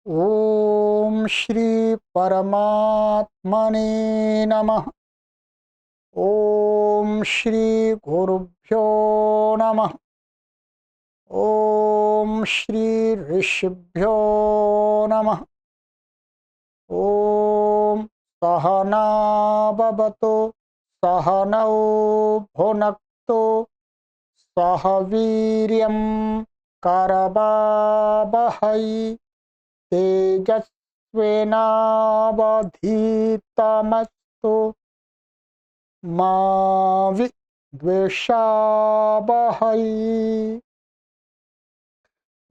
ओम श्री परमात्मने नमः। ओम श्री गुरुभ्यो नमः। ओम श्री ऋषिभ्यो नमः। ओम सहना भवतु सहनौ भुनक्तु सह वीर्यं करवावहै तेजस्विनावधीतमस्तु मा विद्विषावहै।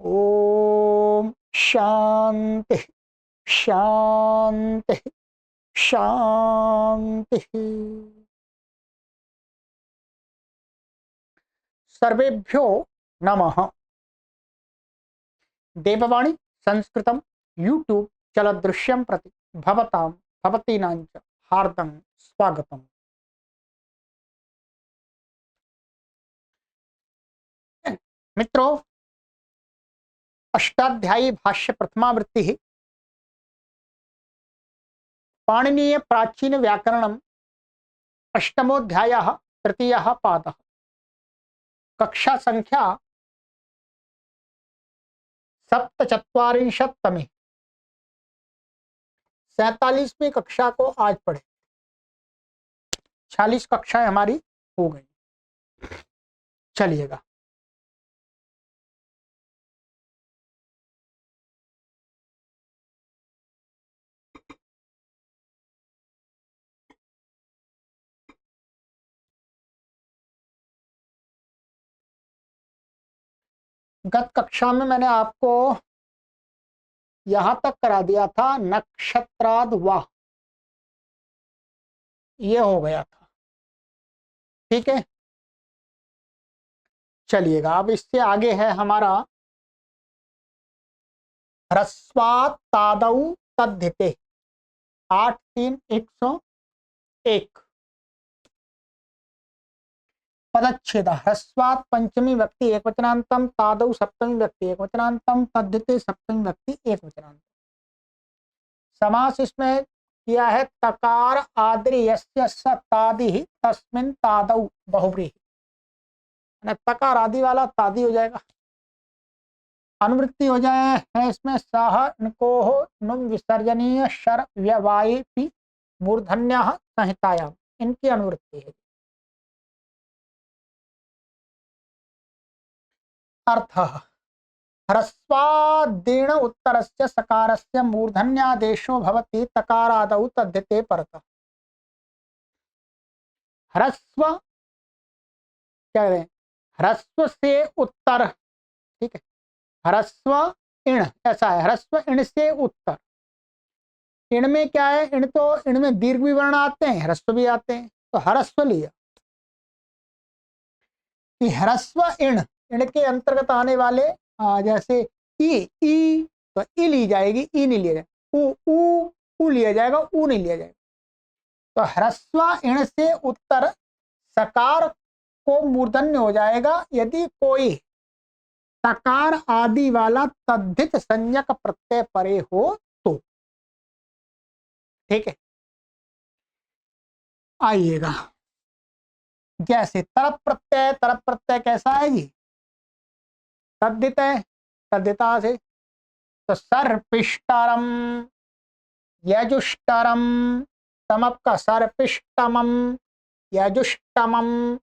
ओम शांति शांति शांति। सर्वेभ्यो नमः। देववाणी संस्कृतं यूट्यूब चलदृश्यं प्रति भवतां भवतीनां च हार्दं स्वागतम्। मित्रों, अष्टाध्यायी भाष्य प्रथमावृत्ति पाणिनीय प्राचीन व्याकरणम् अष्टमोऽध्यायः तृतीयः पादः। कक्षा संख्या 47तमे 47वीं कक्षा को आज पढ़े। 46 कक्षाएं हमारी हो गई। चलिएगा। गत कक्षा में मैंने आपको यहां तक करा दिया था, नक्षत्राद वाह ये हो गया था। ठीक है, चलिएगा। अब इससे आगे है हमारा ह्रस्वात् तादौ तद्धिते 8-3-101 पदच्छेद। ह्रस्वात् पंचमी व्यक्ति एकवचनांतम, तादौ सप्तमी व्यक्ति एकवचनांतम, तद्धिते सप्तमी व्यक्ति एकवचनांतम। समास इसमें किया है तकार आदि यस्य स तादि तस्मिन् तादौ बहुव्रीहि। तकार आदि वाला तादि हो जाएगा। अनुवृत्ति हो जाए है इसमें सह नकोह नुम विसर्जनीय शर व्यवायी मूर्धन्य संहितायाम, इनकी अनुवृत्ति है। अर्थ ह्रस्वादीर्ण उत्तरस्य सकारस्य मूर्धन्यादेशो भवति तकारादौ तद्धिते परतः। ह्रस्व क्या करें, ह्रस्व से उत्तर। ठीक है, ह्रस्व इण ऐसा है, ह्रस्व इण से उत्तर। इण में क्या है, इण तो इण में दीर्घ भी वर्ण आते हैं, ह्रस्व भी आते हैं, तो ह्रस्व लिया। ह्रस्व इण, इण के अंतर्गत आने वाले जैसे ई तो ई ली जाएगी, ई नहीं लिया जाएगा। ऊ लिया जाएगा, ऊ नहीं लिया जाएगा। तो ह्रस्व इण से उत्तर सकार को मूर्धन्य हो जाएगा यदि कोई तकार आदि वाला तद्धित संज्ञक प्रत्यय परे हो तो। ठीक है, आइएगा। जैसे तरप प्रत्यय कैसा है जी, तद्धित है, तद्धिता से। तो सर्पिष्टरम यजुष्टरम, तमप का सर्पिष्टमम यजुष्टमम,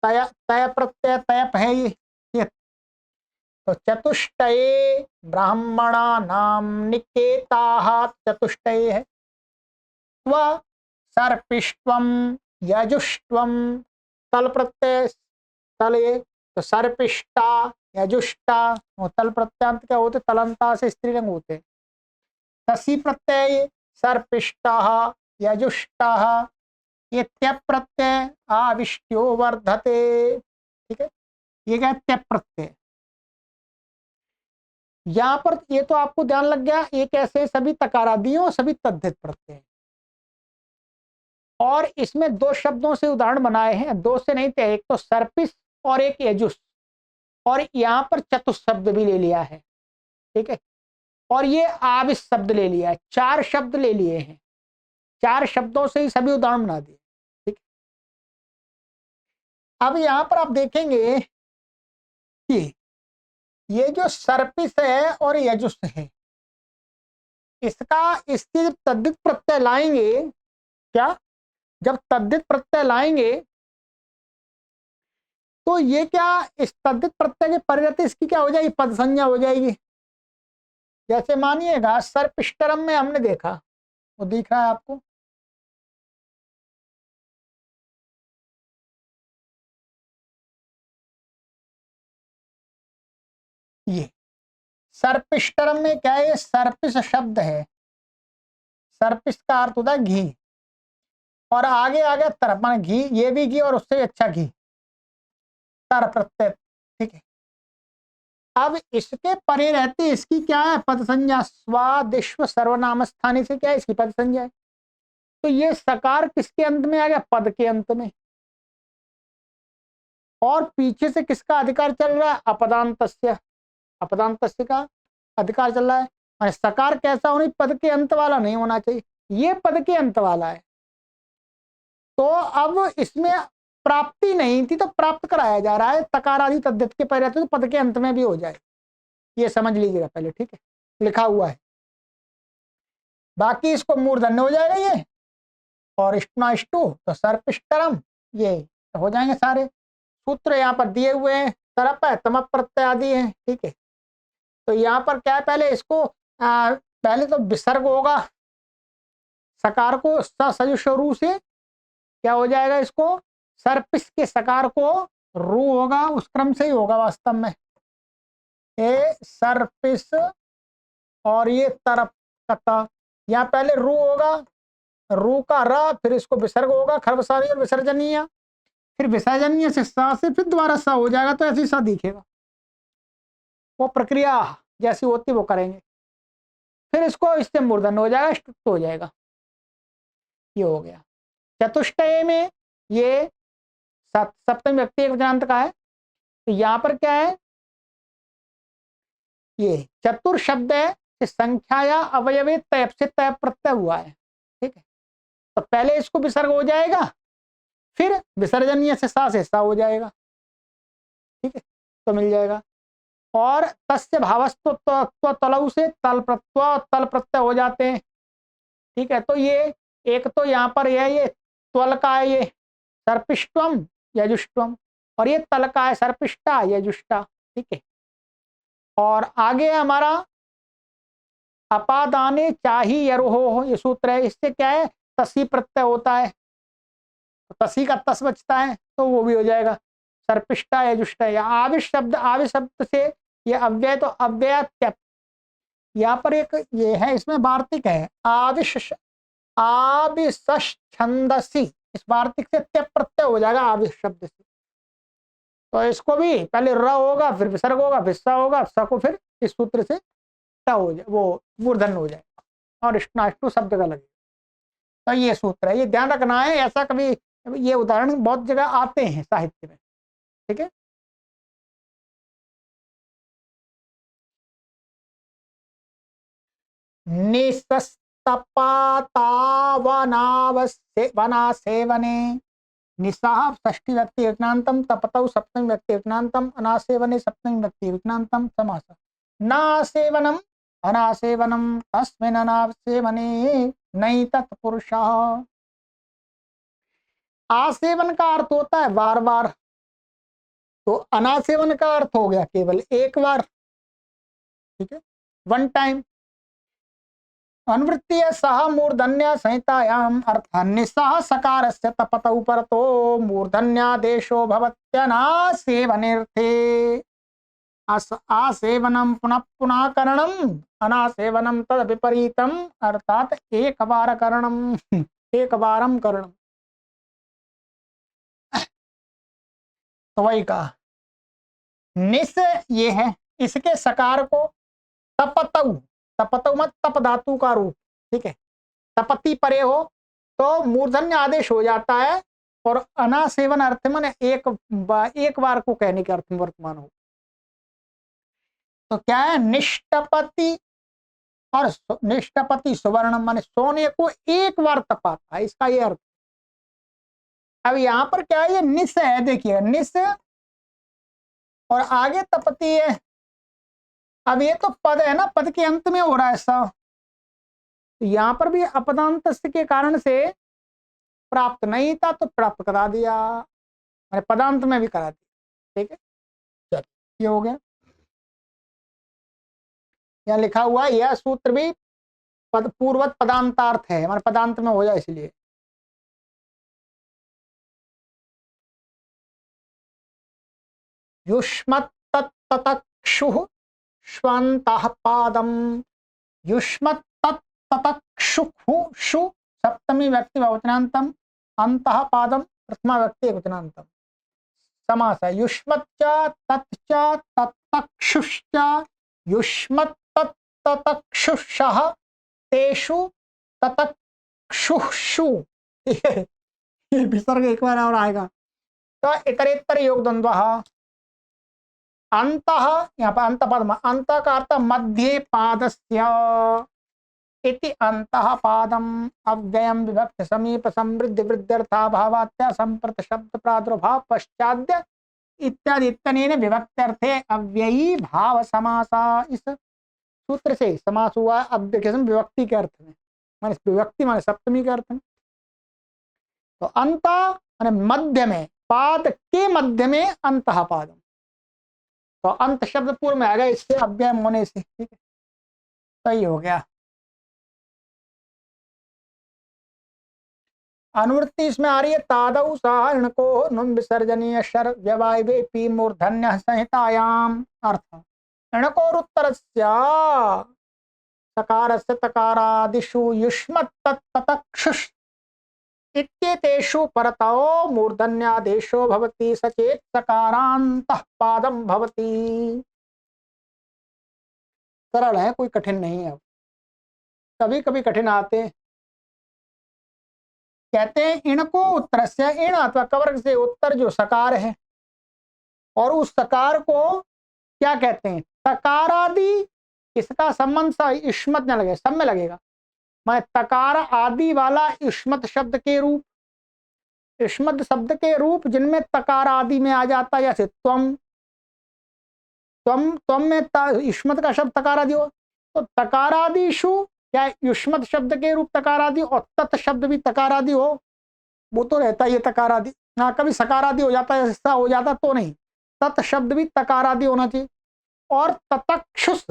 तय तय प्रत्यय तयप है ये। तो चतुष्टये ब्राह्मणा नाम निकेताः, चतुष्टये है। स्व सर्पिष्टम यजुष्टम, तल प्रत्यय तले, तो सर्पिष्टा यजुष्टा, तल प्रत्यांत क्या होते, तलंता से स्त्रीलिंग होते। तसी प्रत्यय सर्पिष्टाः यजुष्टाः, ये त्यप प्रत्यय आविष्ट्यो वर्धते। ठीक है, ये क्या त्यप प्रत्यय। यहाँ पर ये तो आपको ध्यान लग गया, ये कैसे सभी तकारादियों सभी तद्धित प्रत्यय। और इसमें दो शब्दों से उदाहरण बनाए हैं, दो से नहीं थे, एक तो सर्पिस और एक यजुष, और यहाँ पर चतुश शब्द भी ले लिया है। ठीक है, और ये आविश शब्द ले लिया है, 4 शब्द ले लिए हैं, 4 शब्दों से ही सभी उदाहरण बना दिए। ठीक है, अब यहां पर आप देखेंगे कि ये जो सर्पिस है और यजुस है, इसका इसके जब तद्धित प्रत्यय लाएंगे, क्या जब तद्धित प्रत्यय लाएंगे तो ये क्या इस तद्धित प्रत्यय के परिवर्ते इसकी क्या हो जाएगी, पद संज्ञा हो जाएगी। जैसे मानिएगा सर्पिष्टरम में हमने देखा, वो दिख रहा है आपको, ये सर्पिष्टरम में क्या है, ये सर्पिस शब्द है, सर्पिस का अर्थ होता है घी, और आगे आ गया तरप, माने घी, ये भी घी और उससे अच्छा घी, तर प्रत्यय। ठीक है, अब इसके परे रहती इसकी क्या है, पद संज्ञा, स्वादिश्व सर्वनाम स्थानी से क्या है, इसकी पद संज्ञा है। तो ये सकार किसके अंत में आ गया, पद के अंत में, और पीछे से किसका अधिकार चल रहा है, अपदांतस्य, अपदांतस्य का अधिकार चल रहा है। और सकार कैसा होना, पद के अंत वाला नहीं होना चाहिए, ये पद के अंत वाला है। तो अब इसमें प्राप्ति नहीं थी तो प्राप्त कराया जा रहा है, तकार आदि तद्धित के पहले तो पद के अंत में भी हो जाए, ये समझ लीजिएगा पहले। ठीक है, लिखा हुआ है, बाकी इसको मूर्धन्य हो जाएगा ये, और इष्टु तो सर्पिष्टरम, ये हो जाएंगे सारे सूत्र यहाँ पर दिए हुए हैं, तरप है, तम प्रत्यय आदि है। ठीक है, तो यहाँ पर क्या है, पहले इसको पहले तो विसर्ग होगा, सकार को सजुष रू से क्या हो जाएगा, इसको सर्पिस के सकार को रू होगा, उस क्रम से ही होगा वास्तव में, ए सर्पिस और ये तरप कता, यहाँ पहले रू होगा, रू का र, फिर इसको विसर्ग होगा, खरबसारी और विसर्जनीय, फिर विसर्जनीय से सा से फिर दोबारा सा हो जाएगा, तो ऐसी सा दिखेगा, वो प्रक्रिया जैसी होती वो करेंगे, फिर इसको इससे मूर्धन्य हो जाएगा, स्टुट हो जाएगा, ये हो गया। चतुष्टय में ये सप्तमी व्यक्ति एक वचनांत का है, तो यहाँ पर क्या है, ये चतुर शब्द है, संख्या या अवयवे तय से तय प्रत्यय हुआ है। ठीक है, तो पहले इसको विसर्ग हो जाएगा, फिर विसर्जनीय से सा हो जाएगा। ठीक है, तो मिल जाएगा, और तस्य भावस्तु तलऊ से तल प्रत्यय हो जाते हैं। ठीक है, तो ये एक तो यहाँ पर ये त्वल का है, ये सर्पिष्टम यजुष्टम, और ये तल का है सर्पिष्टा यजुष्टा। ठीक है, और आगे हमारा अपादाने चाही यरोहो, ये सूत्र है, इससे क्या है, तसी प्रत्यय होता है, तो तसी का तस बचता है, तो वो भी हो जाएगा सर्पिष्टा यजुष्टा। या आविश शब्द, आविश शब्द से ये अव्यय, तो अव्यय त्यप, यहाँ पर एक ये है, इसमें वार्तिक है, आविश आविश छंदसी, इस वार्तिक से त्यप प्रत्यय हो जाएगा आविश शब्द से, तो इसको भी पहले र होगा, फिर विसर्ग होगा, फिर सा होगा, सा को फिर इस सूत्र से टा हो जाए, वो मूर्धन्य हो जाएगा, और इष्टाष्टु शब्द का लगेगा। तो ये सूत्र है, ये ध्यान रखना है, ऐसा कभी ये उदाहरण बहुत जगह आते हैं साहित्य में। ठीक है, वनासेवने, निस्साह षष्ठी व्यक्ति विज्ञानतम, तपतौ सप्तमी व्यक्ति विज्ञानतम, अनासेवने सप्तमी व्यक्ति विज्ञानतम, समास नासेवनम अनासेवनम तस्मिन् अनासेवने नई तत्पुरुषः। आसेवन का अर्थ होता है बार बार, तो अनासेवन का अर्थ हो गया केवल एक बार। ठीक है, वन टाइम। अनुवृत्तीय सह मूर्धन्य संहितायाम अर्थ निस्सह सकारस्य तपतौ परतो मूर्धन्यादेशो भवत्यनासेवनेर्थे। आसेवनम पुनः पुनः करणम, अनासेवनम तद विपरीतम, अर्थात एक बार करणम, एक बारम करणम। तो वही कहा, निस ये है, इसके सकार को तपतौ, तपतौ मत तप धातु का रूप। ठीक है, तपति परे हो तो मूर्धन्य आदेश हो जाता है, और अनासेवन अर्थ में एक बार को कहने के अर्थ में वर्तमान हो। तो क्या है, निष्टपति और निष्ठपति सुवर्ण माने सोने को एक बार तपाता है, इसका ये अर्थ। अब यहाँ पर क्या है, ये निस है, देखिए निस और आगे तपती है। अब ये तो पद है ना, पद के अंत में हो रहा है ऐसा, तो यहाँ पर भी अपदांत के कारण से प्राप्त नहीं था तो प्राप्त करा दिया, मैंने पदांत में भी करा दिया। ठीक है, चलो ये हो गया। यहाँ लिखा हुआ यह सूत्र भी पद पूर्वत पदांतार्थ है, हमारे पदांत में हो जाए इसलिए। युष्मत्तत्ततक्षुः श्वन्तः पादम, युष्मत्तत्ततक्षुः सप्तमी व्यक्ति बहुवचनांतम, अंतः पादम प्रथमा व्यक्ति एकवचनांतम। समास है युष्मच्च तच्च तत्तक्षुश्च युष्मत्तत्ततक्षुषः तेषु ततक्षुषु। ये विसर्ग एक बार और आएगा। तो इतरेतर योग द्वंद्वः, अंतः, यहाँ पर अंत पद, अंत का अर्थ मध्य पादस्य इति अंतः पादम अव्ययम विभक्त समीप समृद्धि वृद्ध्यर्था भावात्या संप्रत शब्द प्रादुर्भाव पश्चाद्य इत्यादि इत्यनेन विभक्त्यर्थे अव्ययी भाव समासा। इस सूत्र से समास हुआ अव्यय के विभक्ति के अर्थ में, माने विभक्ति माने सप्तमी के अर्थ में। तो अंत माने मध्य में, पाद के मध्य में अंतः पादम, तो अंत शब्द पूर्व में आ गया इससे अव्यय होने से। ठीक है, सही हो गया। अनुवृत्ति इसमें आ रही है तादौ सह इणको नुम विसर्जनीय शर व्यवायवे पी मूर्धन्य संहितायाम। अर्थ इणकोरुत्तरस्य सकारस्य तकारादिषु युष्मत्तत्ततक्षुष इत्येतेषु परतो मूर्धन्यादेशो भवति सचेत सकारान्तः पादम भवति। सरल है, कोई कठिन नहीं है। कभी कभी कठिन आते। कहते हैं इनको उत्तर से, इण अथवा कवर्ग से उत्तर जो सकार है, और उस सकार को क्या कहते हैं, तकारादि। इसका संबंध युष्मत न लगे, सब में लगेगा। मैं तकार आदि वाला युष्मत शब्द के रूप, युष्मत शब्द के रूप जिनमें तकार आदि में आ जाता है, जैसे त्वम, त्वम त्वम में युष्मत का शब्द तकार आदि हो, तो तकारादिशु क्या युष्मत शब्द के रूप तकार आदि, और तत् शब्द भी तकार आदि हो, वो तो रहता है ये तकार आदि। हाँ, कभी सकार आदि हो जाता है, ऐसा हो जाता तो नहीं, तत् शब्द भी तकार आदि होना चाहिए। और ततक्षुष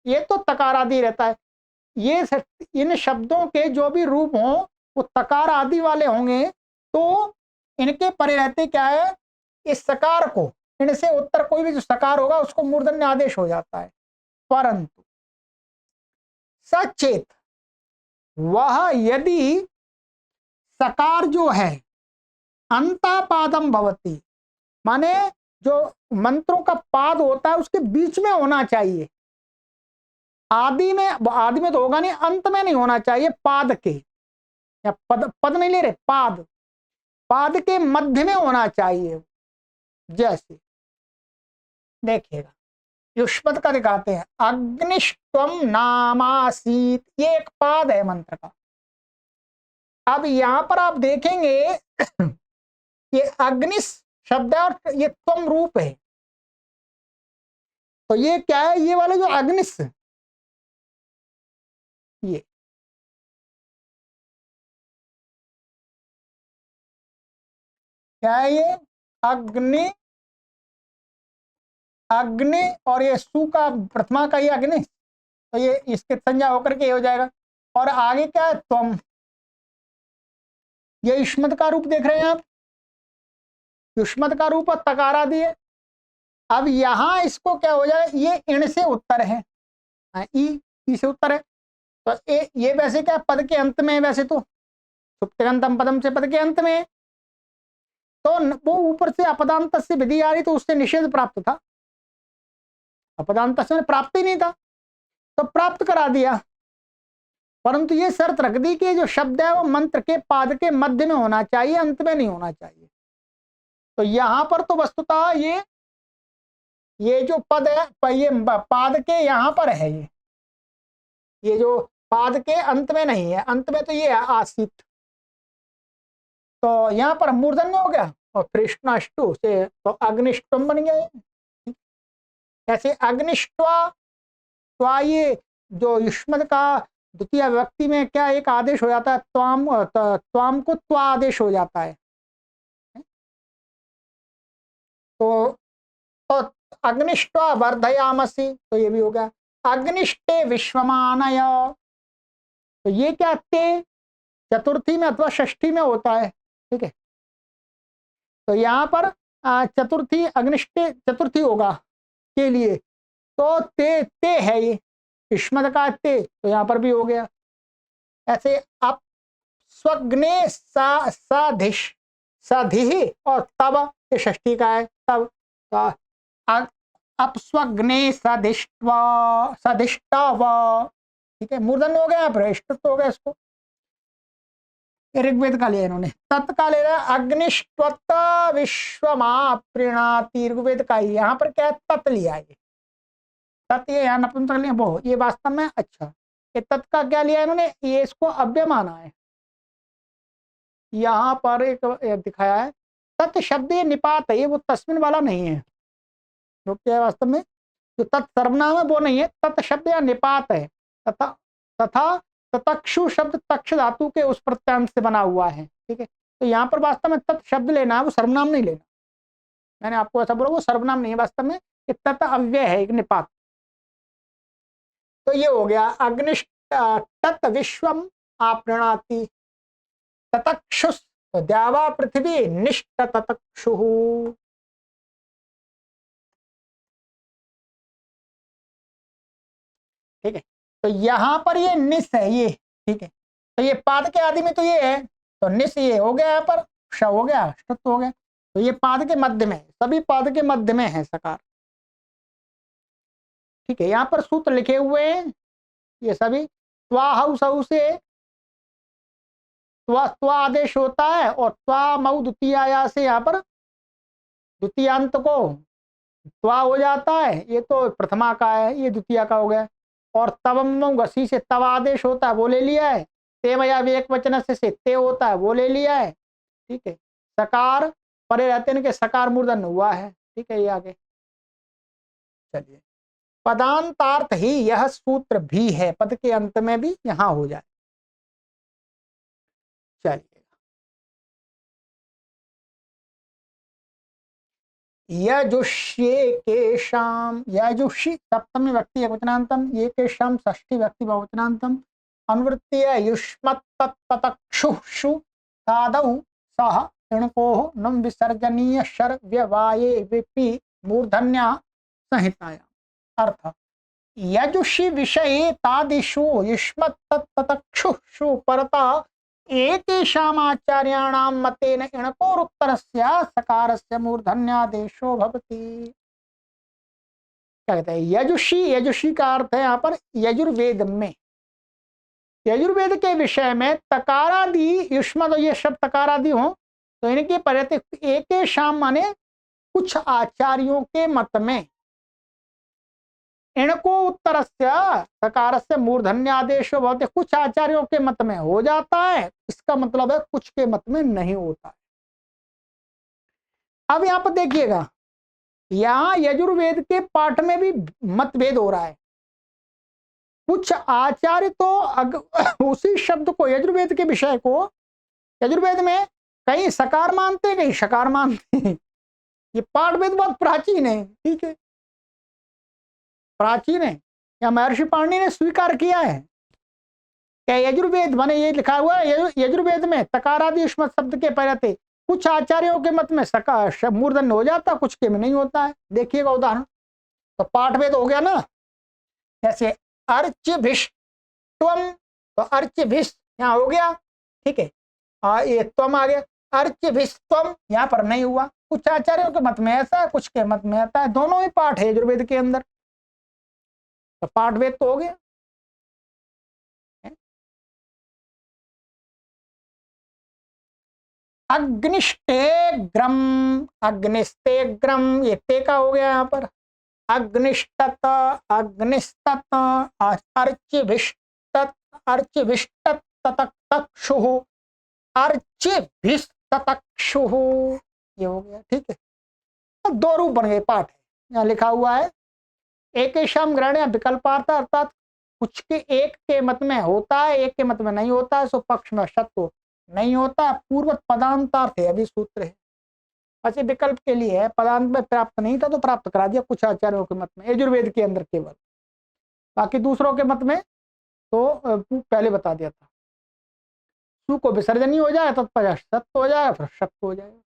ये तो तकार आदि रहता है। ये इन शब्दों के जो भी रूप हों वो तकार आदि वाले होंगे, तो इनके परे रहते क्या है, इस सकार को, इनसे उत्तर कोई भी जो सकार होगा उसको मूर्धन्य आदेश हो जाता है। परंतु सचेत वह यदि सकार जो है अंतापादम भवति, माने जो मंत्रों का पाद होता है उसके बीच में होना चाहिए। आदि में तो होगा नहीं, अंत में नहीं होना चाहिए, पाद के, या पद नहीं ले रहे, पाद के मध्य में होना चाहिए। जैसे देखिएगा युष्मत का दिखाते हैं, अग्निष्टम नामासीत, ये एक पाद है मंत्र का। अब यहां पर आप देखेंगे ये अग्निश शब्द है और ये त्वम रूप है, तो ये क्या है, ये वाला जो अग्निश, ये क्या है, ये अग्नि, अग्नि और ये सु का प्रथमा का ये अग्नि, तो ये इसके संज्ञा होकर के ये हो जाएगा। और आगे क्या है, त्वम, ये युष्मत का रूप देख रहे हैं आप, युष्मत का रूप और तकारा दिए। अब यहां इसको क्या हो जाए, ये इण से उत्तर है, ई से उत्तर है, तो ये वैसे क्या पद के अंत में है, वैसे तो सुप्तिगंतम पदम से पद के अंत में है, तो वो ऊपर से अपदांत से विधि आ रही, तो उससे निषेध प्राप्त था, अपदांत से प्राप्त ही नहीं था, तो प्राप्त करा दिया। परंतु ये शर्त रख दी कि जो शब्द है वो मंत्र के पाद के मध्य में होना चाहिए, अंत में नहीं होना चाहिए। तो यहां पर तो वस्तुतः ये जो पद है, ये पाद के यहां पर है, ये जो पाद के अंत में नहीं है, अंत में तो ये है आसित, तो यहाँ पर मूर्धन्य हो गया और कृष्णाष्टु से तो अग्निष्टम बन गया। ऐसे अग्निष्टवा, त्वा ये जो युष्मद का द्वितीय व्यक्ति में क्या एक आदेश हो जाता है, त्वाम, त्वाम को त्वा आदेश हो जाता है। तो अग्निष्टवा वर्धयामसि, तो ये भी हो गया। अग्निष्टे विश्वमानय, तो ये क्या ते चतुर्थी में अथवा षष्ठी में होता है, ठीक है। तो यहाँ पर चतुर्थी, अग्निष्टे चतुर्थी होगा के लिए, तो ते है ये युष्मद का ते, तो यहाँ पर भी हो गया। ऐसे आप स्वग्ने साधिश, साधि और तब, ये षष्ठी का है तब, अपस्वग्ने सदिष्ट्वा, सदिष्टा व, ठीक है, मूर्धन्य हो गया, भ्रष्ट हो गया। इसको ऋग्वेद का लिया इन्होंने, तत्काल ले रहा अग्निष्वत विश्वमा प्रीणाति, ऋग्वेद का ही, यहाँ पर क्या है तत् लिया है, तत् ये यहाँ नपुंसक लिया वो, ये वास्तव में अच्छा, ये तत् का क्या लिया इन्होंने, ये इसको अव्यय माना है। यहाँ पर एक दिखाया है तत् शब्द ये निपात है, ये वो तस्मिन वाला नहीं है, जो क्या है वास्तव में जो तत् सर्वनाम है वो नहीं है, तत् शब्द या निपात है। तथा तथा ततक्षु शब्द तक्ष धातु के उस प्रत्यांश से बना हुआ है, ठीक है। तो यहाँ पर वास्तव में तत् शब्द लेना है, वो सर्वनाम नहीं लेना। मैंने आपको ऐसा बोला, वो सर्वनाम नहीं है वास्तव में, ये तत् अव्यय है, एक निपात। तो ये हो गया अग्निष्ट तत् विश्वम आपृणाति, ततक्षुष, तो द्यावा पृथ्वी निष्ठ ततक्षु, ठीक है। तो यहाँ पर ये निस है ये, ठीक है। तो ये पाद के आदि में तो ये है, तो निस ये हो गया, यहाँ पर श हो गया, ष्टत्व हो गया, तो ये पाद के मध्य में, सभी पाद के मध्य में है सकार, ठीक है। यहाँ पर सूत्र लिखे हुए हैं ये सभी, त्वा सऊ से त्वा आदेश होता है, और त्वा मऊ द्वितीया से यहाँ पर द्वितीयांत को त्वा हो जाता है, ये तो प्रथमा का है, ये द्वितीय का हो गया। और तवम घसी से तव आदेश होता है, वो ले लिया है। तेमया एक वचन से ते होता है, वो ले लिया है, ठीक है। सकार परे रहते हैं कि सकार मूर्धन हुआ है, ठीक है। ये आगे चलिए, पदांतार्थ ही यह सूत्र भी है, पद के अंत में भी यहां हो जाए। चलिए, यजुष्येकेशाम, यजुषि सप्तमी व्यक्ति एकवचनांतम, येकेशाम षष्ठी व्यक्ति बहुवचनांतम, अनुवृत्तीय युष्मत्ततक्षुषु तादौ सह इणकोः नं विसर्जनीय शर व्यवाये विपि मूर्धन्या संहिताया। अर्थ, यजुषि विषये तादिषु युष्मत्ततक्षुषु परता एकेषामाचार्याणां मतेन इणकोरुत्तरस्य सकारस्य मूर्धन्यादेशो भवति। क्या कहते हैं, यजुषि, यजुषि का अर्थ है यहाँ पर यजुर्वेद में, यजुर्वेद के विषय में तकारादि युष्मद, ये शब्द तकारादि हो तो इनके पर्यत एकेषाम माने कुछ आचार्यों के मत में, इनको उत्तरस्य सकारस्य मूर्धन्यादेशो भवति, कुछ आचार्यों के मत में हो जाता है, इसका मतलब है कुछ के मत में नहीं होता है। अब यहाँ पर देखिएगा, यहाँ यजुर्वेद के पाठ में भी मतभेद हो रहा है। कुछ आचार्य तो उसी शब्द को, यजुर्वेद के विषय को, यजुर्वेद में कहीं सकार मानते कहीं शकार मानते। ये पाठ वेद बहुत प्राचीन है, ठीक है, प्राचीन है, या महर्षि पाणिनि ने स्वीकार किया है। क्या यजुर्वेद माने ये लिखा हुआ है, यजुर्वेद में तकारादि युष्मत् शब्द के पहले कुछ आचार्यों के मत में सकार मूर्धन्य हो जाता, कुछ के में नहीं होता है। देखिएगा उदाहरण, तो पाठवेद हो गया ना, जैसे अर्चिभिष्टम, तो अर्चिभिष यहाँ हो गया, ठीक है, ये त्वम आ गया, अर्चिभिष्टम यहाँ पर नहीं हुआ, कुछ आचार्यों के मत में ऐसा है, कुछ के मत में आता है, दोनों ही पाठ है यजुर्वेद के अंदर, तो पाठवेद तो हो गया। अग्निष्टेग्रम, अग्निस्तेग्रम, ये ते का हो गया यहाँ पर, अग्निष्टत, अग्निस्तत, अर्चिभिष्ट, अर्चिभिष्टतक्षुः, अर्चिभिस्ततक्षुः, ये हो गया। ठीक है, तो दो रूप बन गए पाठ है। यहाँ लिखा हुआ है एकेषां ग्रहणे विकल्पार्थ, अर्थात कुछ के एक के मत में होता है, एक के मत में नहीं होता है, सो पक्ष में सत्व नहीं होता। पूर्व पदांतार्थ है, अभी सूत्र है। अच्छा, विकल्प के लिए है, पदांत में प्राप्त नहीं था तो प्राप्त करा दिया कुछ आचार्यों के मत में, यजुर्वेद के अंदर केवल, बाकी दूसरों के मत में तो पहले बता दिया था। सु को विसर्जन ही हो जाए, तत्पश्चात सत्य हो जाए, फिर शक्त हो जाएगा।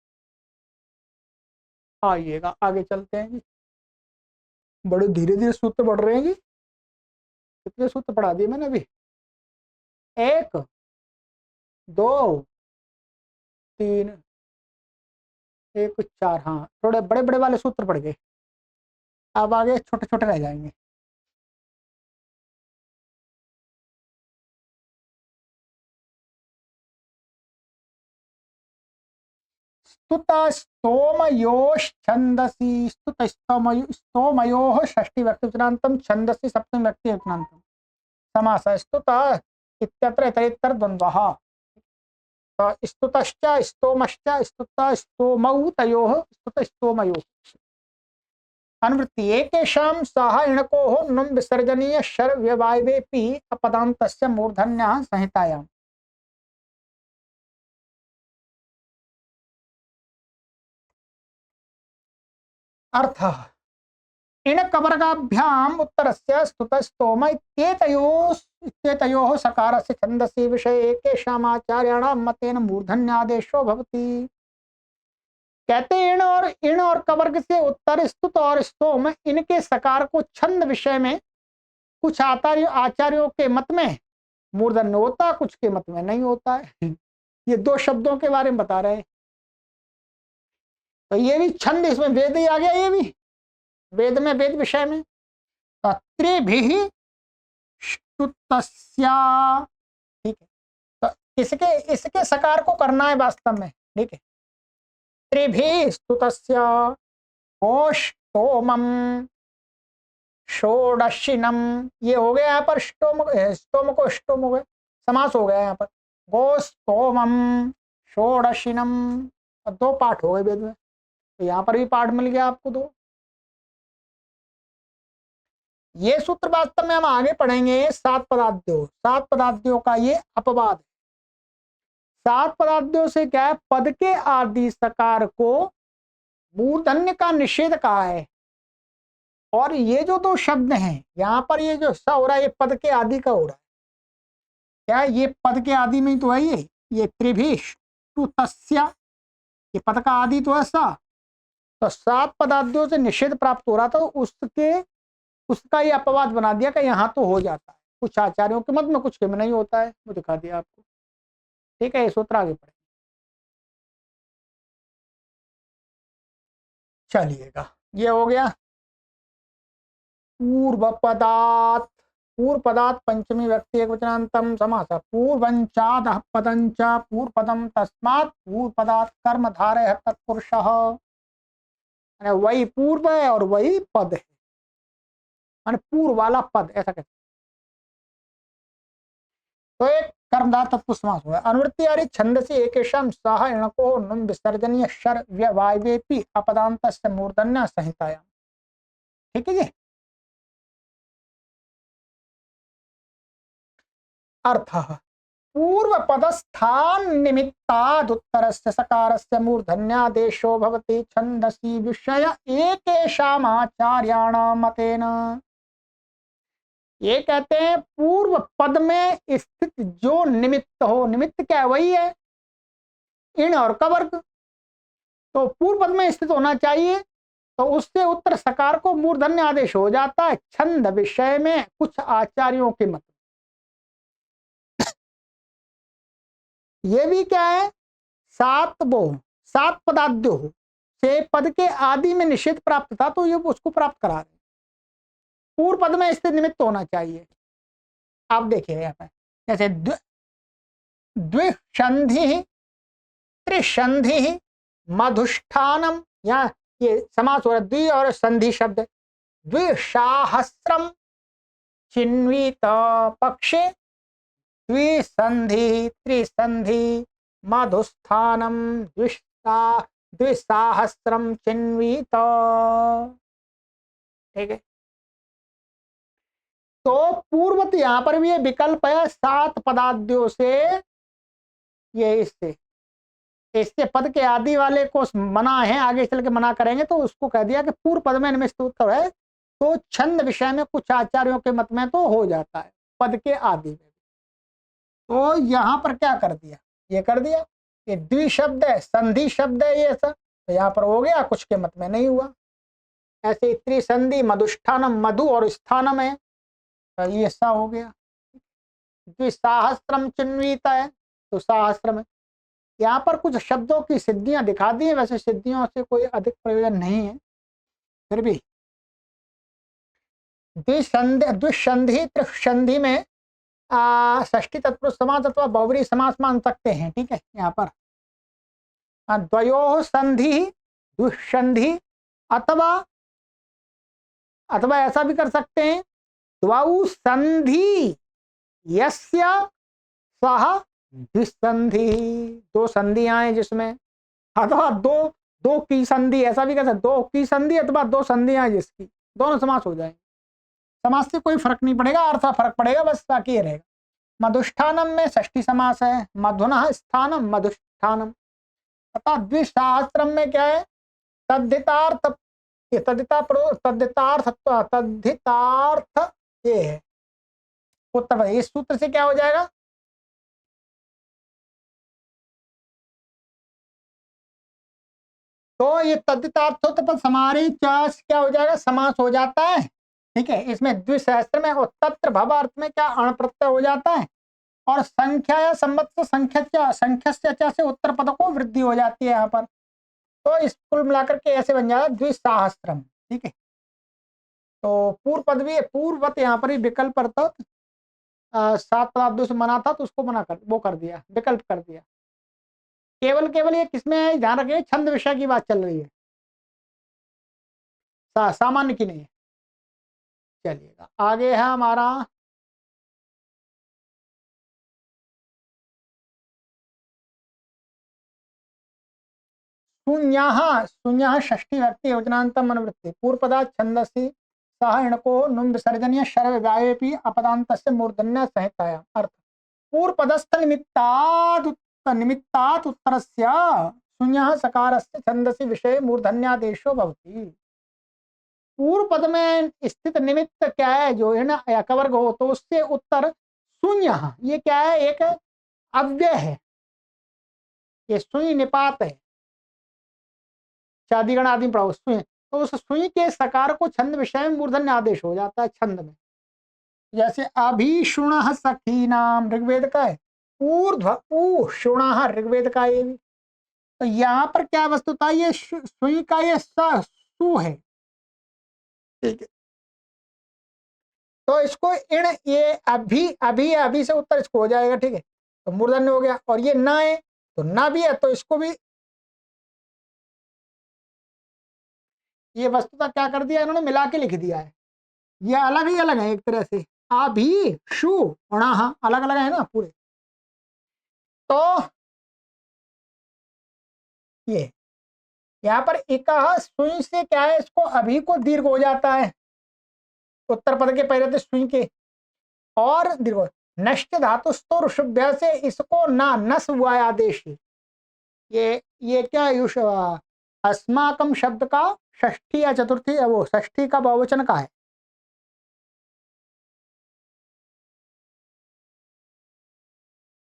आइएगा आगे चलते हैं जी। बड़े धीरे धीरे सूत्र बढ़ रहे हैं जी। कितने सूत्र पढ़ा दिए मैंने अभी? 1 2 3 1 4, हाँ थोड़े बड़े बड़े वाले सूत्र पड़ गए, अब आगे छोटे छोटे रह जाएंगे। स्तुत स्तोमयोश्छन्दसि, स्तुत स्तोमयोः षष्ठी व्यक्ति वचनान्तं, छन्दसि सप्तमी व्यक्ति वचनान्तं। समासः स्तुत इत्यत्र इतरेतर द्वन्द्वः। स्तुतश्च स्तोमश्च स्तुत स्तोमौ तयोः स्तुत स्तोमयोः। अनुवृत्ति एकेषां सह इणकोः नुम् विसर्जनीय शर व्यवायवेपि अपदान्तस्य मूर्धन्यः संहितायाम्। अर्थः इणकवर्गाभ्याम् उत्तरस्य स्तुत स्तोम इत्येतयोः सकारस्य छन्दसि विषये एकेषाम् आचार्याणां मतेन मूर्धन्यादेशो भवति। कहते इण और कवर्ग से उत्तर स्तुत और स्तोम, इनके सकार को छंद विषय में कुछ आचार्यों के मत में मूर्धन्य होता, कुछ के मत में नहीं होता है। ये दो शब्दों के बारे में बता रहे हैं। तो ये भी छंद, इसमें वेद ही आ गया, ये भी वेद में, वेद विषय में। त्रिभिः स्तुतस्या, ठीक है, तो इसके सकार को करना है वास्तव में। ठीक है, त्रिभिः स्तुतस्या ओष्टोमम षोडशिनम, ये हो गया यहाँ पर स्टोम, स्टोम को स्टोम हो गया, समास हो गया यहाँ पर। गोस्तोमम षोडशिनम, दो पाठ हो गए वेद में, तो यहाँ पर भी पाठ मिल गया आपको दो। ये सूत्र वास्तव में हम आगे पढ़ेंगे। 7 पदाद्यो, 7 पदाद्यों का ये अपवाद है। 7 पदाद्यों से क्या है, पद के आदि सकार को मूर्धन्य का निषेध कहा है। और ये जो दो शब्द हैं यहाँ पर, ये जो स हो रहा है, ये पद के आदि का हो रहा है। क्या ये पद के आदि में तो है, ये त्रिभिष्टुतस्या, ये पद का आदि तो है सा। तो 7 पदाद्यों से निषेध प्राप्त हो रहा था, उसका ये अपवाद बना दिया कि यहाँ तो हो जाता है, कुछ आचार्यों के मत में, कुछ के में नहीं होता है, वो दिखा दिया आपको। ठीक है, ये सूत्र आगे पढ़े चलिएगा। ये हो गया पूर्व पदात्, पूर्व पदात् पंचमी व्यक्ति एक वचनांतम समास। पूर्वंचादः पदंच पूर्व पदम तस्मात् पूर्व पदात् कर्म धारय तत्पुरुषः, वही पूर्व है और वही पद है, माने पूर्व वाला पद, ऐसा कहते। तो एक कर्मधार तत्पुरुष समास हुआ। अनुवृत्ति आ रही छंदसि एकेषां सह इणको नुम् विसर्जनीय शर व्यवायवेपि अपदान्तस्य मूर्धन्य संहितायाम्। ठीक है जी। अर्थः पूर्व पदस्थान निमित्तादुत्तरस्य सकारस्य मूर्धन्यादेशो भवति छंदसि विषय एकेषाम् आचार्याणां मतेन। ये कहते हैं पूर्व पद में स्थित जो निमित्त हो, निमित्त क्या है, वही है इण और कवर्ग, तो पूर्व पद में स्थित होना चाहिए, तो उससे उत्तर सकार को मूर्धन्य आदेश हो जाता है छंद विषय में कुछ आचार्यों के मत। ये भी क्या है, 7 पदाद्यो से पद के आदि में निषेध प्राप्त था, तो ये उसको प्राप्त करा रहे। पूर्व पद में स्थित निमित्त होना चाहिए। आप देखिए यहाँ पर जैसे द्विसंधि त्रिसंधि मधुष्ठानम, यहाँ ये समास हो रहा है, द्वि और संधि शब्द। द्विसाहस्रम चिन्वित पक्षे द्विसंधि त्रिसंधि मधुस्थानम द्विसाहस्रम चिन्वित। ठीक है, तो पूर्वत यहां पर भी ये विकल्प है 7 पदाद्यों से, ये इसके पद के आदि वाले को मना है, आगे चल के मना करेंगे तो उसको कह दिया कि पूर्व पद में इनमें उत्तर है। तो छंद विषय में कुछ आचार्यों के मत में तो हो जाता है पद के आदि में। तो यहां पर क्या कर दिया, ये कर दिया, ये द्विशब्द है, संधि शब्द है ये सब, तो यहां पर हो गया, कुछ के मत में नहीं हुआ। ऐसे त्रिसंधि मधुष्ठानम, मधु और स्थानम है, तो ये सा हो गया। द्विसाहस्त्रम चिन्वित है, तो सहस्त्रम है। यहाँ पर कुछ शब्दों की सिद्धियां दिखा दी है, वैसे सिद्धियों से कोई अधिक प्रयोजन नहीं है, फिर भी द्विसंधि त्रिसंधि में षष्ठी तत्पुरुष समास अथवा बहुब्री समास मान सकते हैं। ठीक है, यहाँ पर द्वयोः संधि दुष्संधि, अथवा अथवा ऐसा भी कर सकते हैं द्वौ संधि यस्य सह द्विसंधि, दो संधियां हैं जिसमें, अथवा दो दो की संधि, ऐसा भी कर सकते, दो की संधि अथवा दो संधियां जिसकी, दोनों समास हो जाएंगे। समास से कोई फर्क नहीं पड़ेगा, अर्थ फर्क पड़ेगा बस, बाकी ये रहेगा। मधुष्ठानम में षष्ठी समास है, मधुनः स्थानम मधुष्ठानम। अतः द्विसहस्त्रम में क्या है, तद्धितार्थ, तद्धितार्थ ये है उत्तर। इस सूत्र से क्या हो जाएगा, तो ये तद्धितार्थ पर समारी चास क्या हो जाएगा, समास हो जाता है। ठीक है, इसमें द्विसहस्त्र में और तत्र भव अर्थ में क्या अण प्रत्यय हो जाता है, और संख्या या संवत्सर संख्या से उत्तर पद को वृद्धि हो जाती है यहाँ पर। तो इस कुल मिलाकर के ऐसे बन जाएगा द्विसाहस्त्रम। ठीक है, तो पूर्व पद भी पूर्वत यहाँ पर ही विकल्प अर्थ 7 पदार्थों से मना था, तो उसको मना कर वो कर दिया, विकल्प कर दिया। केवल ये किसमें ध्यान रखिए, छंद विषय की बात चल रही है, सामान्य की नहीं है। चलिएगा आगे है हमारा शून्य षष्ठी व्यक्ति योजनांतम अनुवृत्ति पूर्व पदार्थ छंदसी सह इणको नुम विसर्जनीय शर्व व्यायेपि अपदान्तस्य मूर्धन्य संहितायां। अर्थ पूर्व पदस्थ निमित्तात् उत्तरस्य शून्यः सकारस्य छंदसी विषय मूर्धन्यादेशो भवति। पूर्व पद में स्थित निमित्त क्या है, जो है ना एकवर्ग हो, तो उससे उत्तर शून्य, ये क्या है, एक अव्यय है, ये सुई निपात है, शादीगण आदि पढ़ाओ सुई, तो उस सुई के सकार को छंद विषय में मूर्धन्य आदेश हो जाता है छंद में। जैसे अभीषुण सखी नाम ऋग्वेद का है, ऊर्ध्व ऊ शुण ऋग्वेद का ये भी। तो यहाँ पर क्या वस्तुता, ये सुई का ये सु है। ठीक है, तो इसको इण, ये अभी अभी अभी से उत्तर इसको हो जाएगा। ठीक है, तो मूर्धन्य हो गया, और ये ना है तो ना भी है, तो इसको भी ये वस्तुता क्या कर दिया इन्होंने, मिला के लिख दिया है। ये अलग ही अलग है एक तरह से, अभी शु अलग अलग है ना पूरे। तो ये यहाँ पर इकह सुई से क्या है, इसको अभी को दीर्घ हो जाता है उत्तर पद के पहले तो सुई के, और दीर्घ नष्ट धातुस्तो ऋषभ्य से इसको ना नस हुआ है आदेश। ये क्या युष अस्माकम शब्द का षष्ठी या चतुर्थी, वो षष्ठी का बहुवचन का है,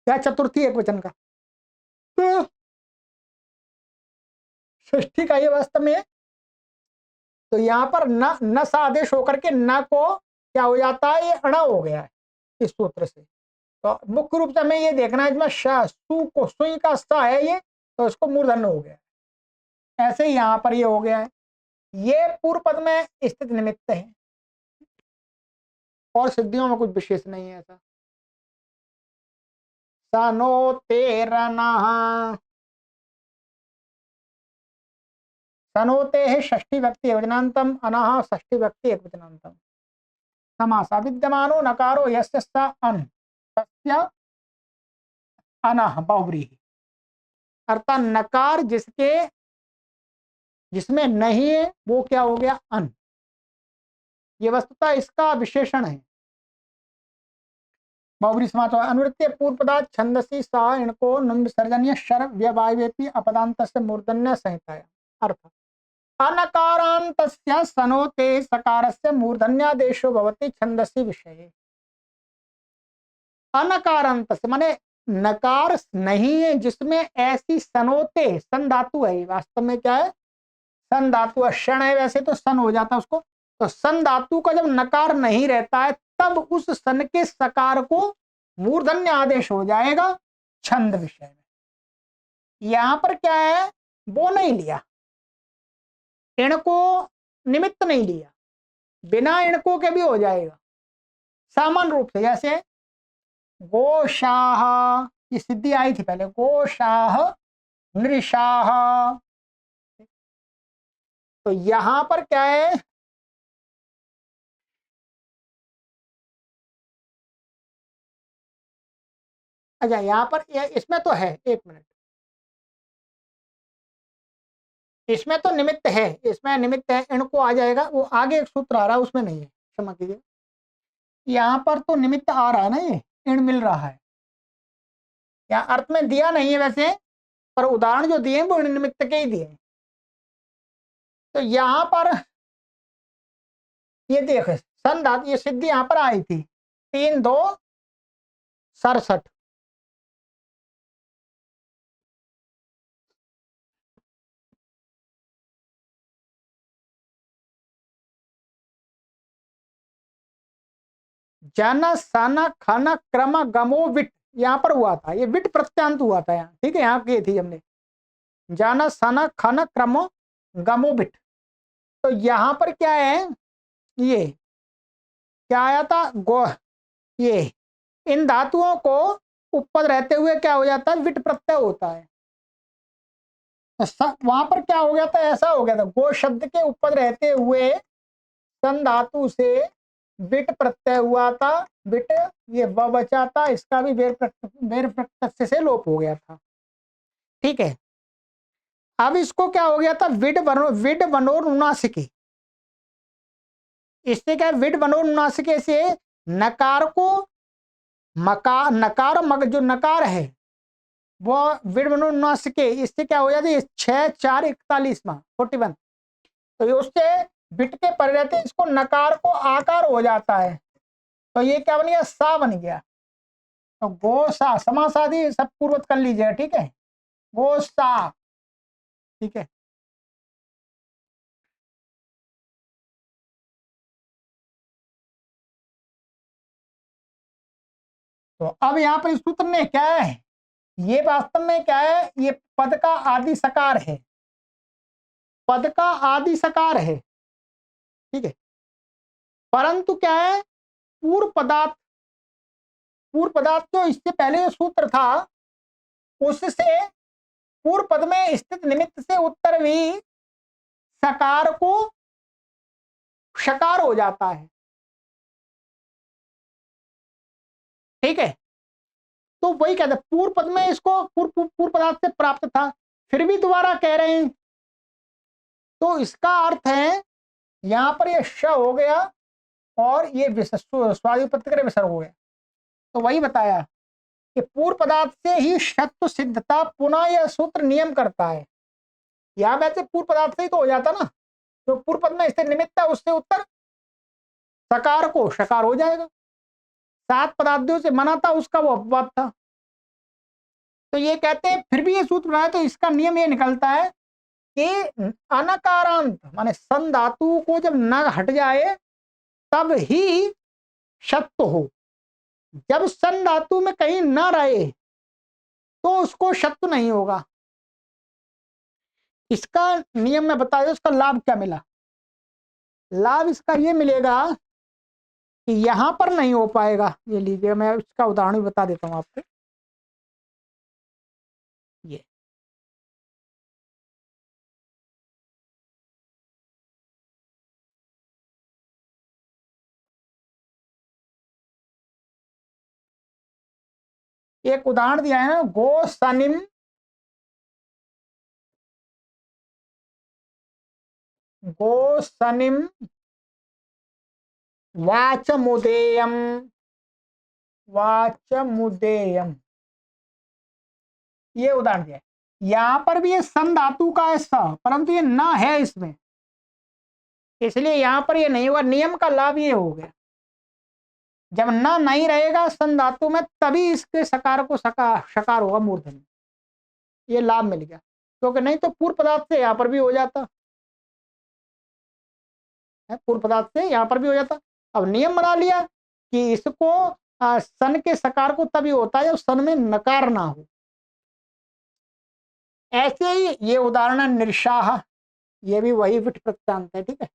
या चतुर्थी एक वचन का, तो षष्ठी का ये वास्तव में। तो यहाँ पर न नस आदेश होकर के न को क्या हो जाता है, ये अणा हो गया है इस सूत्र से। तो मुख्य रूप से हमें ये देखना है, इसमें सु को सुई का सा है ये, तो इसको मूर्धन्य हो गया। ऐसे ही यहाँ पर ये हो गया है, ये पूर्व पद में स्थित निमित्त है, और सिद्धियों में कुछ विशेष नहीं है ऐसा। सनो तेरना सनोते है षष्ठी व्यक्ति एकवचनांतम, अनः षष्ठी व्यक्ति एकवचनांतम। समास विद्यमानो नकारो यस्य स अन तस्य अनः बहुव्रीहि, अर्थात नकार जिसमें नहीं है वो क्या हो गया, अन। ये वस्तुतः इसका विशेषण है। बहुव्रीहि समास अनुवृत्ति पूर्व पदार्थ छंदसी सा इनको नुम विसर्जनीय शर व्यवायवेति अपदांत से मूर्धन्य संहिताया। अर्थ अनकारांतस्य सनोते सकारस्य मूर्धन्यादेशो भवति छंदसी विषये। अनकारांत से माने नकार नहीं है जिसमें ऐसी सनोते, सन धातु है, वास्तव में क्या है, सन धातु है, क्षण है वैसे तो सन हो जाता उसको, तो सन धातु का जब नकार नहीं रहता है तब उस सन के सकार को मूर्धन्य आदेश हो जाएगा छंद विषय में। यहां पर क्या है, वो नहीं लिया, इनको निमित्त नहीं लिया, बिना इनको के भी हो जाएगा सामान्य रूप से। जैसे गोशाह, ये सिद्धि आई थी पहले, गोशाह नृशाह, तो यहां पर क्या है, अच्छा यहां पर इसमें तो है, एक मिनट, इसमें तो निमित्त है, इसमें निमित्त है, इनको आ जाएगा, वो आगे एक सूत्र आ रहा है उसमें नहीं है, क्षमा कीजिए। यहां पर तो निमित्त आ रहा है ना, ये इण मिल रहा है, यहाँ अर्थ में दिया नहीं है वैसे, पर उदाहरण जो दिए वो इण निमित्त के ही दिए। तो यहां पर ये देख, सन धातु, ये सिद्धि यहां पर आई थी, 3 2 67, जन सन खन क्रम गमो विट, यहाँ पर हुआ था, ये विट प्रत्यांत हुआ था यहाँ, ठीक है, यहाँ की थी हमने, जन सन खन क्रम गमो विट। तो यहाँ पर क्या है, ये क्या आया था, गो, ये इन धातुओं को उपपद रहते हुए क्या हो जाता है, विट प्रत्यय होता है। तो वहां पर क्या हो गया था, ऐसा हो गया था, गो शब्द के उपपद रहते हुए सन धातु से विट प्रत्यय हुआ था, विट ये व बचा था, इसका भी वेर प्रत्यय से लोप हो गया था, ठीक है। अब इसको क्या हो गया था, विड बनोनुनासिकी, इससे क्या, विड बनोनुनासिके से नकार को नकार मग जो नकार है वो विड बनोनुनासिके, इससे क्या हो जाता है, 6 4 41 41, तो ये उससे विट के परे रहते इसको नकार को आकार हो जाता है, तो ये क्या बन गया, सा बन गया। तो गो सा समास आदि सब पूर्वत कर लीजिएगा, ठीक है, गो सा, ठीक है। तो अब यहाँ पर इस सूत्र में क्या है, ये वास्तव में क्या है, ये पद का आदि सकार है, पद का आदि सकार है, ठीक है, परंतु क्या है, पूर्व पदार्थ, पूर्व पदार्थ जो इससे पहले जो सूत्र था उससे पूर्व पद में स्थित निमित्त से उत्तर भी सकार को शकार हो जाता है, ठीक है। तो वही कहते हैं, पूर्व पद में इसको पूर्व पदार्थ से प्राप्त था, फिर भी दोबारा कह रहे हैं, तो इसका अर्थ है यहां पर ये श हो गया और ये स्वादिपत्र विसर्ग हो गया। तो वही बताया कि पूर्व पदार्थ से ही शत्व सिद्धता पुनः यह सूत्र नियम करता है। यहां वैसे पूर्व पदार्थ से ही तो हो जाता ना, तो पूर्व पद में स्थित निमित्त है उससे उत्तर सकार को शकार हो जाएगा, 7 पदार्थों से मना था उसका वो अपवाद था। तो ये कहते हैं फिर भी ये सूत्र बनाया, तो इसका नियम ये निकलता है कि अनकारांत माने सन धातु को जब न हट जाए तब ही शत्व हो, जब सन धातु में कहीं न रहे तो उसको शत्व नहीं होगा। इसका नियम में बता दो, उसका लाभ क्या मिला, लाभ इसका ये मिलेगा कि यहां पर नहीं हो पाएगा। ये लीजिए मैं इसका उदाहरण भी बता देता हूं आपको, ये एक उदाहरण दिया है ना, गोसनिम गोसनिम वाचमुदेयम वाचमुदेयम, ये उदाहरण दिया है। यहां पर भी ये सन धातु का है स, परंतु ये ना है इसमें, इसलिए यहां पर ये नहीं हुआ। नियम का लाभ ये हो गया, जब ना नहीं रहेगा सन धातु में तभी इसके सकार को शकार होगा मूर्धन्य, ये लाभ मिल गया। क्योंकि नहीं तो पूर्व पदार्थ से यहां पर भी हो जाता है, पूर्व पदार्थ से यहां पर भी हो जाता। अब नियम बना लिया कि इसको सन के सकार को तभी होता है जब सन में नकार ना हो। ऐसे ही ये उदाहरण है निर्शाह, ये भी वही विट प्रत्यांत है, ठीक है।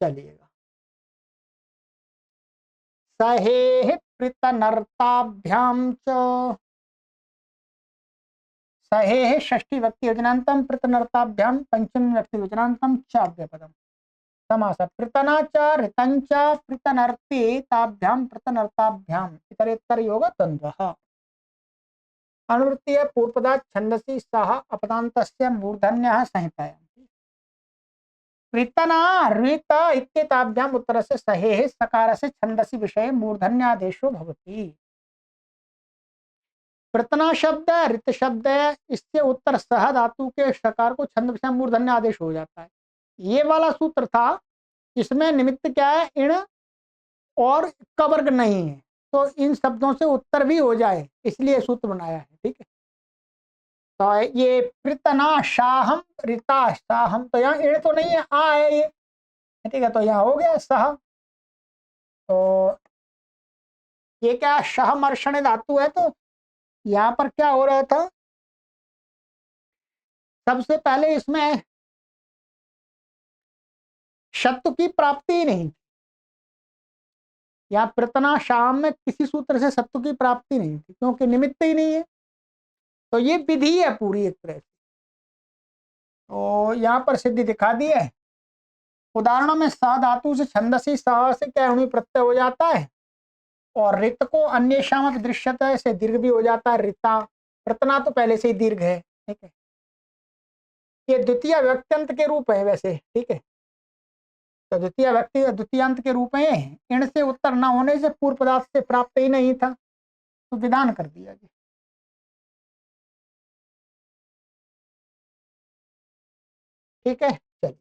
चलिएगा, सहेह पृतनर्ताभ्याम च, सहेह षष्ठी व्यक्ति योजनान्तम पृतनर्ताभ्याम पंचमी व्यक्ति योजनान्तम च अव्यपदम समास पृतना च ऋतं च पृतनर्ते ताभ्याम पृतनर्ताभ्याम इतरेतर योग द्वन्द्वः। अनुवृत्तीय पूर्वपदात् छंदसि सह अपदान्तस्य मूर्धन्यः संहितायाम्। पृतना ऋत इत्येताभ्याम उत्तरस्य सहेः सकारस्य छंदसि विषये मूर्धन्यादेशो भवति। पृतना शब्द ऋत शब्द है, इससे उत्तर सह धातु के सकार को छंद विषय मूर्धन्य आदेश हो जाता है। ये वाला सूत्र था, इसमें निमित्त क्या है, इण और कवर्ग नहीं है, तो इन शब्दों से उत्तर भी हो जाए, इसलिए सूत्र बनाया है, ठीक है। तो ये पृतना शाहम ऋता शाहम, तो यहाँ इण तो नहीं है, आ है ये, ठीक है। तो यहाँ हो गया सह, तो ये क्या शाह मर्षण धातु है, तो यहाँ पर क्या हो रहा था, सबसे पहले इसमें शत्रु की प्राप्ति ही नहीं थी। यहाँ प्रतना शाम में किसी सूत्र से सत्व की प्राप्ति नहीं थी, क्योंकि निमित्त ही नहीं है। तो ये विधि है पूरी एक तरह से, तो यहाँ पर सिद्धि दिखा दी है। उदाहरणों में सा धातु से छंदसी सा से क्या उन्हीं प्रत्यय हो जाता है, और रित को अन्य शाम दृश्यता से दीर्घ भी हो जाता है, रिता। प्रतना तो पहले से ही दीर्घ है, ठीक है। ये द्वितीय व्यक्त्यंत के रूप है वैसे, ठीक है। तो द्वितीय व्यक्ति द्वितीयांत के रूप में इण से उत्तर न होने से पूर्व पदार्थ से प्राप्त ही नहीं था, तो विधान कर दिया जी। ठीक है, चलिए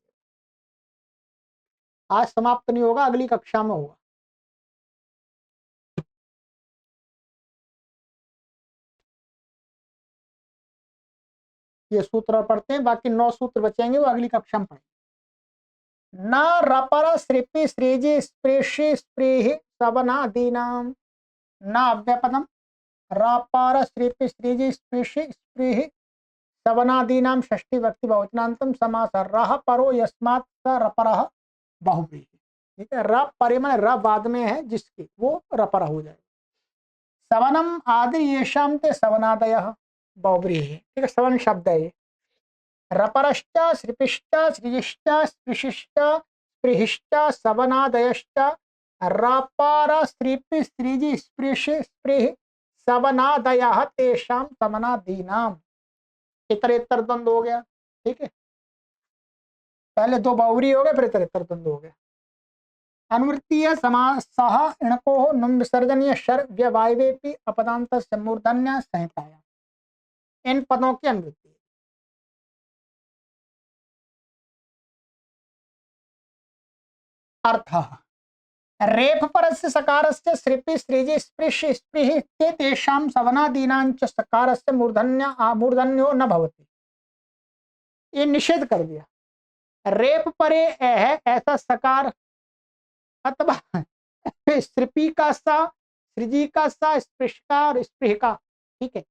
आज समाप्त नहीं होगा, अगली कक्षा में होगा। ये सूत्र पढ़ते हैं, बाकी 9 सूत्र बचेंगे, वो अगली कक्षा में पढ़ेंगे। न रपर श्रिपि श्रीजि स्पृशि स्पृहि सवनादीनाम न अव्यपदम रपर श्रिपि श्रीजि स्पृशि स्पृहि सवनादीनाम षष्ठी व्यक्ति बहुवचनांतम समास रह परो यस्मात् स रपरः बहुव्रीहि। ठीक है, र परे माने र बाद में है जिसके, वो रपर हो जाएगा। सवनम आदि येषाम ते सवनादयः बहुव्रीहि। ठीक है, सवन शब्द है ये। रपरश्च श्रिपिश्च श्रीजिश्च स्पृशिश्च स्पृहिश्च सवनादयश्च रपर श्रिपि श्रीजि स्पृशि स्पृहि सवनादयः तेषां सवनादीनाम इतरेतर द्वंद हो गया। ठीक है, पहले 2 बावरी हो गए, फिर इतरेतर द्वंद हो गया। अनुवृत्तीय समास सह इणको नुम विसर्जनीय शर व्यवायवेपि अपदांत मूर्धन्य संहिताया। इन पदों की अनुवृत्ति। अर्थ रेफ परस्य सकारस्य श्रिपि श्रीजि स्पृश स्पृहि ते तेषां सवनादीनांच सकारस्य मूर्धन्यो न भवति। ये निषेध कर दिया। रेप परे है ऐसा सकार अथवा श्रिपी का सा, सृजी का सा, स्पृश का और स्पृह का। ठीक है,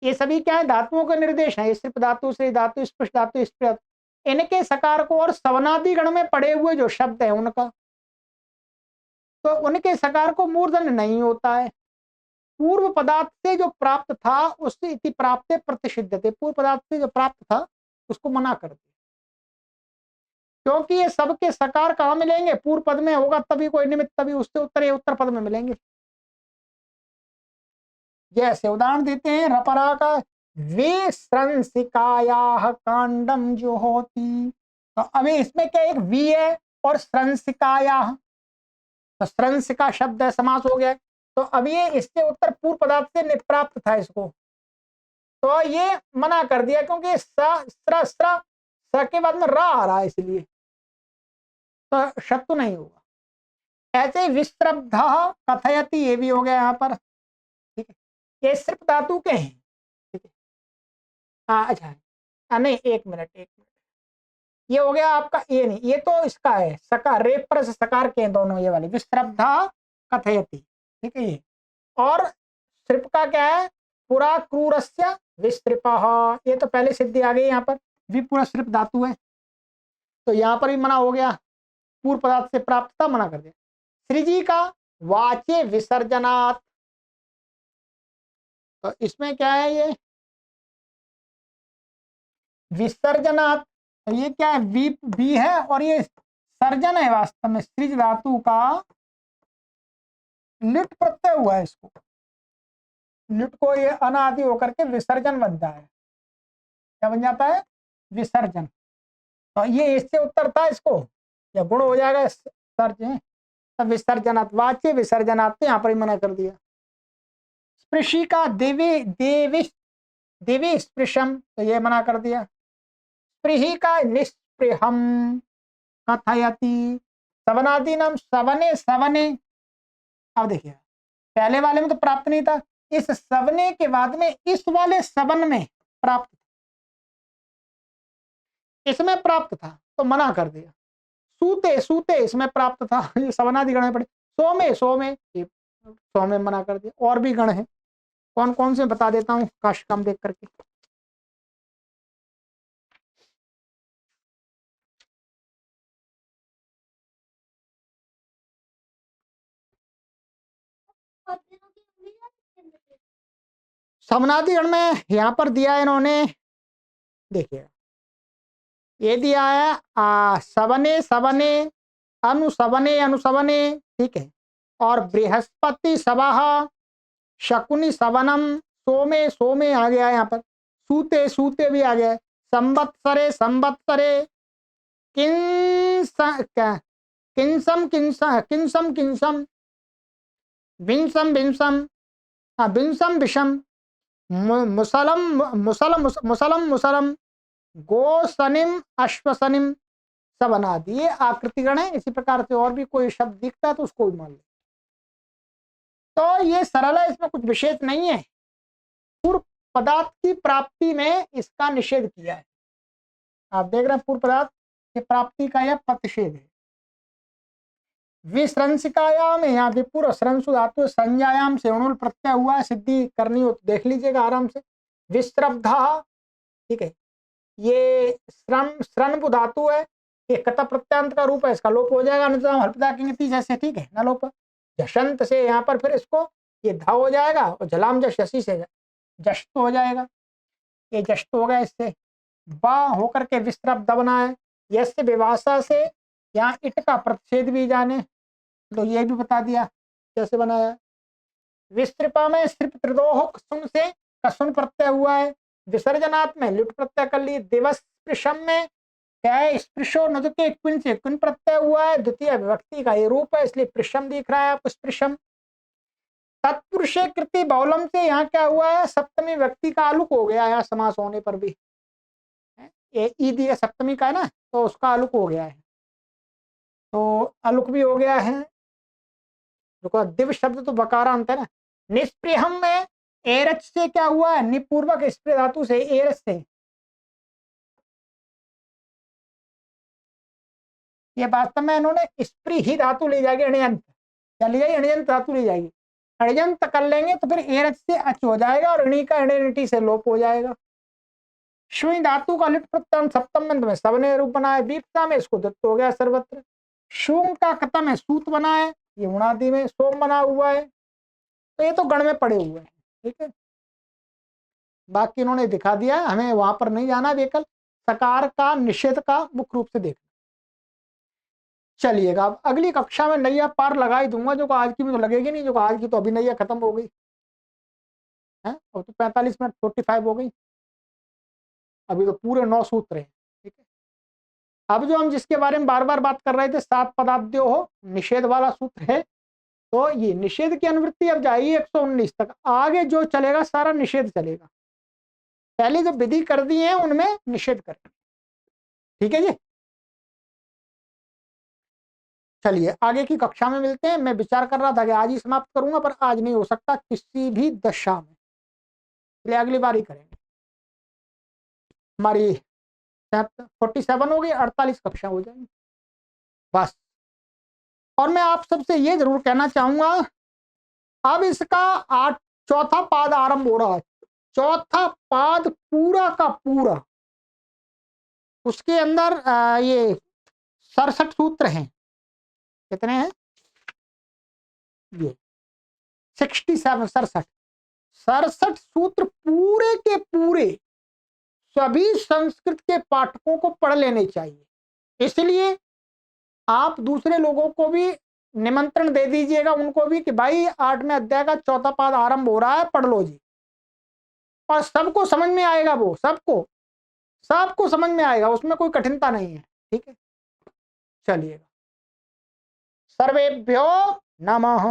ये सभी क्या है, धातुओं का निर्देश है। स्त्रिप धातु से धातु स्पृश धातु स्पृह, इनके सकार को और सवनादि गण में पड़े हुए जो शब्द है उनका, तो उनके सकार को मूर्धन्य नहीं होता है। पूर्व पदार्थ से जो प्राप्त था उससे इति प्राप्त प्रतिषिद्ध थे, पूर्व पदार्थ से जो प्राप्त था उसको मना कर दिया, क्योंकि ये सबके सकार कहाँ मिलेंगे, पूर्व पद में होगा तभी कोई निमित्त, तभी उससे उत्तर, ये उत्तर पद में मिलेंगे। जैसे उदाहरण देते हैं रपरा का विस्रंसिकायाः कांडम जो होती, तो अभी इसमें क्या एक वी है और स्रंसिकायाः, तो स्रंसिका शब्द है, समास हो गया। तो अब ये इससे उत्तर पूर्व पदार्थ से निप्राप्त था इसको, तो ये मना कर दिया क्योंकि स के बाद में रा आ रहा है इसलिए, तो शब्द तो नहीं होगा। ऐसे विस्त्रब्ध कथयति ये भी हो गया यहाँ पर, ठीक है, ये सिर्फ धातु के हैं, ठीक है। हाँ अच्छा है, नहीं एक मिनट एक मिनट, ये हो गया आपका, ये नहीं, ये तो इसका है सकार, रेप पर सकार के दोनों ये वाले विस्त्रब्धा कथयति, ठीक है ये। और स्त्रिप का क्या है, पुरा क्रूरस्य विस्त्रिपः, ये तो पहले सिद्धि आ गई यहाँ पर, विपुरा स्त्रिप धातु है, तो यहाँ पर भी मना हो गया, पूर्व पदार्थ से प्राप्त था, मना कर दिया। सृजी का वाच्य विसर्जनात्, तो इसमें क्या है ये विसर्जनात्, तो ये क्या है वी है और ये सर्जन है, वास्तव में सृज धातु का लिट प्रत्यय हुआ है, इसको लिट को ये अनादि होकर के विसर्जन बनता है, क्या बन जाता है विसर्जन, तो ये इससे उत्तर था इसको, या गुण हो जाएगा सर्ज, तब विसर्जनात् वाच्य विसर्जनात्, यहाँ पर ही मना कर दिया। स्पृशी का देवी देवी देवी स्पृशम, तो ये मना कर दिया। स्पृही का निस्पृहम कथयति, सवनादीनम सवने सवने, अब देखिए पहले वाले में तो प्राप्त नहीं था, इस सवने के बाद में इस वाले सवन में प्राप्त, इसमें प्राप्त था तो मना कर दिया। सूते सूते इसमें प्राप्त था, ये सवनादि गण में पड़े। सोमे सोमे, ये सोमे मना कर दिया। और भी गण है, कौन कौन से बता देता हूँ काश काम देख करके। समनादि गण में यहाँ पर दिया है इन्होंने, देखिए ये दिया है सवने सवने अनुसवने अनुसवने, ठीक है, और बृहस्पति सवाह शकुनी सवनम, सोमे सोमे आ गया है यहाँ पर, सूते सूते भी आ गया है, संवत्सरे संवत्सरे, किंसम किंसम किंसम किंसम, विंसम विंसम, हाँ विंसम विषम, मुसलम मुसलम मुसलम मुसलम, गोसनिम अश्वसनिम, सब बना दिए आकृतिगण है। इसी प्रकार से और भी कोई शब्द दिखता है तो उसको भी मान ले, तो ये सरल है, इसमें कुछ विशेष नहीं है। पूर्व पदार्थ की प्राप्ति में इसका निषेध किया है, आप देख रहे हैं पूर्व पदार्थ की प्राप्ति का यह प्रतिषेध है। विश्रंसिकायाम यहाँ विपुर श्रंसु धातु संज्ञायाम से उणुल प्रत्यय हुआ, सिद्धि करनी हो तो देख लीजिएगा आराम से। विस्त्रब्धा, ठीक है, ये श्रन धातु है, ये कत प्रत्यांत का रूप है, इसका लोप हो जाएगा हल्पता की नीति जैसे, ठीक है ना, लोप जशंत से यहाँ पर फिर इसको ये धा हो जाएगा और जलाम जश यशी से जश्त हो जाएगा, ये जश्त हो गया, इससे बा होकर के विस्त्रब्ध बना है, यश विभाषा से यहाँ इट का प्रतिषेध भी जाने, तो ये भी बता दिया कैसे बनाया। विस्त्रपा में स्त्रिप त्रिदोह कसुन से कसुन प्रत्यय हुआ है, विसर्जनात् में लुट प्रत्यय कर लिए, दिवस स्पृशम में क्या है स्पृशो नद के क्विन से क्विन प्रत्यय हुआ है, द्वितीय विभक्ति का ये रूप है इसलिए पृशम दिख रहा है आपको स्पृशम। तत्पुरुषे कृति बहुलम से यहाँ क्या हुआ है सप्तमी व्यक्ति का आलुक हो गया है, समास होने पर भी ये ई दिया सप्तमी का है ना, तो उसका आलुक हो गया है, तो आलुक भी हो गया है। देखो दिव्य शब्द तो बकारांत है ना। निष्प्रियम में एरच से क्या हुआ है निपूर्वक स्प्रे धातु से एरच से, ये वास्तव में इन्होंने स्प्री ही धातु ले जाएगी अणयंत, क्या ले जाएगी अणयंत धातु ले जाएगी, अणयंत कर लेंगे तो फिर एरच से अच हो जाएगा और ऋणी का ऋणिटी से लोप हो जाएगा। श्वी धातु का लिट प्रत्यय सप्तम अंत में सवने रूप बना है, दीप्ता में इसको दत्त हो गया सर्वत्र। शूंग का कतम है सूत बना है, ये उणादि में सोम बना हुआ है, तो ये तो गण में पड़े हुए हैं, ठीक है। बाकी इन्होंने दिखा दिया, हमें वहां पर नहीं जाना, केवल सकार का निषेध का मुख्य रूप से देखना। चलिएगा अब अगली कक्षा में नैया पार लगा ही दूंगा, जो आज की में तो लगेगी नहीं, जो आज की तो अभी नैया खत्म हो गई। है, और तो 45 मिनट 45 हो गई, अभी तो पूरे 9 सूत्र हैं। ठीक है, अब जो हम जिसके बारे में बार बार बात कर रहे थे, 7 पदाद्यो हो, निषेध वाला सूत्र है। तो ये निषेध की अनुवृत्ति अब जाएगी 119 तक, आगे जो चलेगा सारा निषेध चलेगा। पहले जो विधि कर दी है उनमें निषेध करेंगे। ठीक है जी, चलिए आगे की कक्षा में मिलते हैं। मैं विचार कर रहा था कि आज ही समाप्त करूंगा, पर आज नहीं हो सकता किसी भी दशा में, इसलिए अगली बार ही करेंगे। हमारी 47 हो गई, 48 कक्षा हो जाएंगी बस। और मैं आप सबसे ये जरूर कहना चाहूंगा, अब इसका चौथा पाद आरंभ हो रहा है। चौथा पाद पूरा का पूरा, उसके अंदर ये 67 सूत्र हैं। कितने हैं ये? 67, 67 सूत्र पूरे के पूरे सभी संस्कृत के पाठकों को पढ़ लेने चाहिए। इसलिए आप दूसरे लोगों को भी निमंत्रण दे दीजिएगा, उनको भी, कि भाई 8वें अध्याय का चौथा पाद आरंभ हो रहा है, पढ़ लो जी। और सबको समझ में आएगा, वो सबको सबको समझ में आएगा, उसमें कोई कठिनता नहीं है। ठीक है, चलिएगा, सर्वेभ्यो नमः।